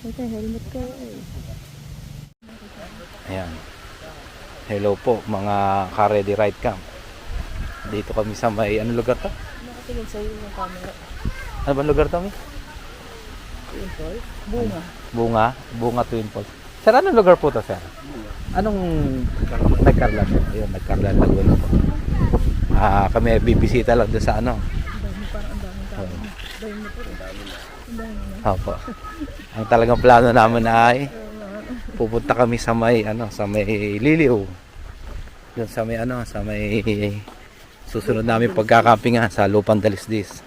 Ito, helmet ko eh. Ayan. Hello po mga ka-ready ride camp. Dito kami sa may, ano lugar to? Nakatingin sa'yo yung camera. Ano ba lugar to, Mi? Twin Falls? Bunga. Bunga Twin Falls. Sir, anong lugar po to, sir? Anong nagkarlan po? Ayun, nagkarlan Laguna po. Kami ay bibisita lang doon sa ano. Ang dami, parang ang daming tao. Dahil na po. Ang dami na. Opo. Ang talagang plano namin ay pupunta kami sa may ano, sa may Liliw. Doon sa may ano, sa may susunod namin pagkakampingan sa Lupang Dalisdis.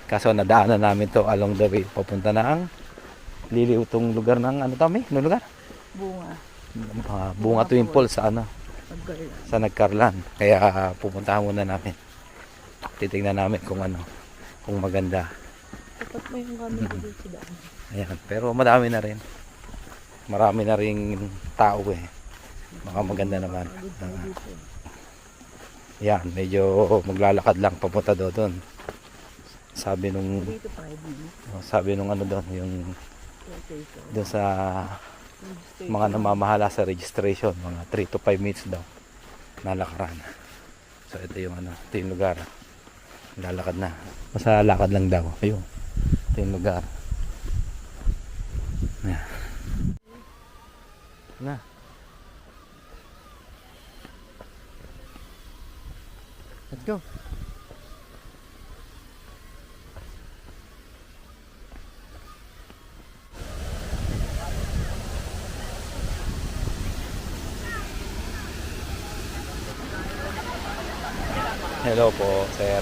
Kaso nadaanan namin to along the way papunta na ang Liliw, tong lugar ng ano tami? Ano lugar? Bunga. Bunga Twin Falls sa ano, Pagkarlan. sa Nagkarlan. Kaya pupuntahan muna namin. Titingnan namin kung ano, kung maganda. Tapat mo yung camera dito sa daan. Ayan, pero madami na rin. Marami na ring tao eh. Baka maganda naman. Yan, medyo maglalakad lang papunta doon. Sabi nung Dito pa kayo. sabi nung ano doon, yung doon sa mga namamahala sa registration, mga 3 to 5 minutes daw nalakaran. So ito yung ano, ito yung lugar. Lalakad na. Basta lakad lang daw. Ayun. Ito yung lugar. Ayan. Na. Let's go. Hello po, sir.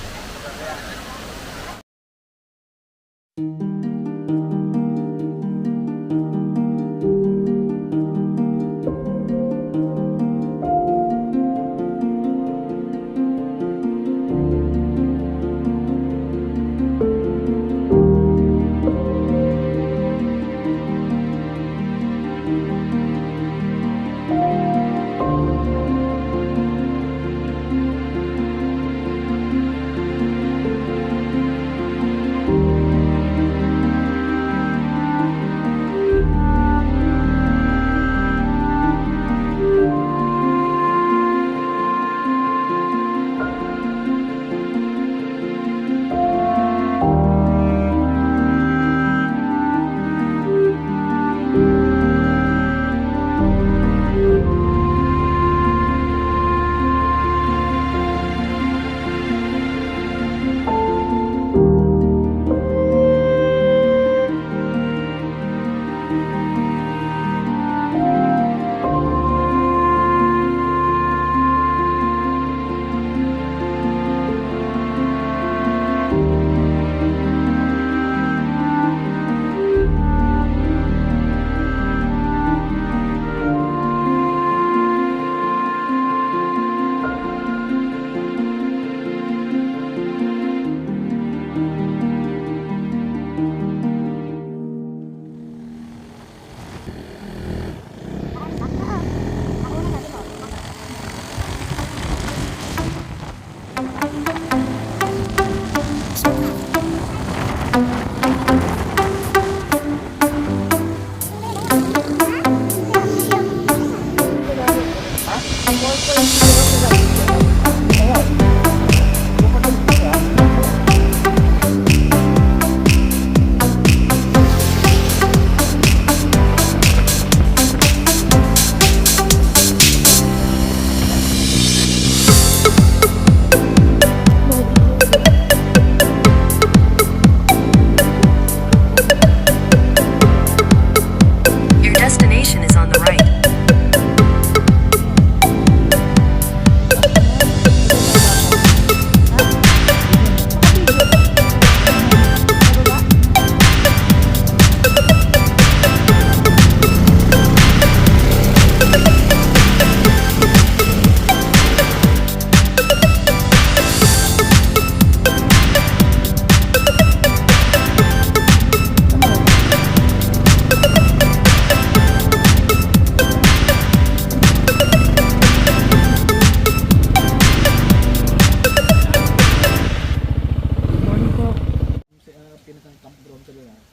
Your destination is on the right.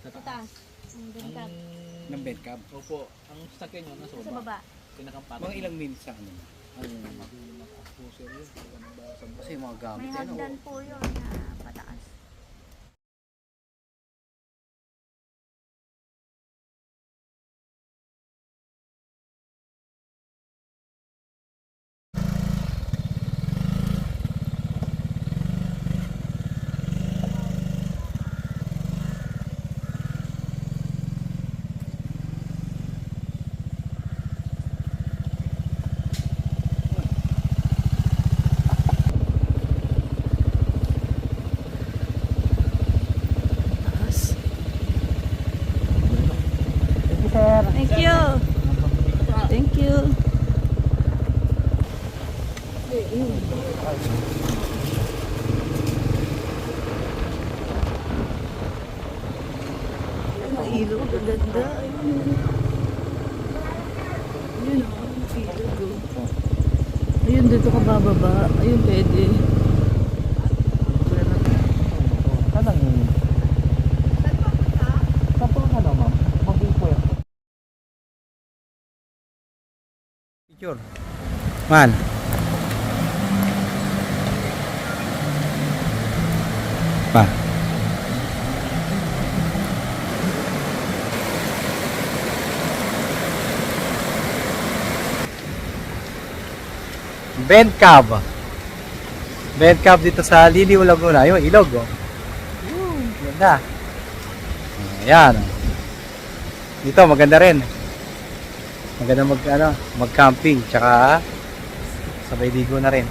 Sa taas. Ng bed cab. Opo, ang sakyan nyo nasa Sa baba. baba. Pinakampatid. Mga ilang minutes sa ano? Ang Naka-cruiser yun. kasi yung mga gamit May yan. hagdan po yun na pataas. Thank you. Thank you. Ang ilog, ang ganda. Ayun. Ayun, ang ilog. Ayun, dito ka bababa. Ayun, pwede. Kanang Kapag ano, ma'am? Mag-upo yan. Picture. Man. Pa. Bend Cab. Bend Cab dito sa Liliw, Laguna. Ayun, ilog. Oh. Ganda. Ayan. Dito maganda rin. Maganda mag-camping tsaka sabay ligo na rin.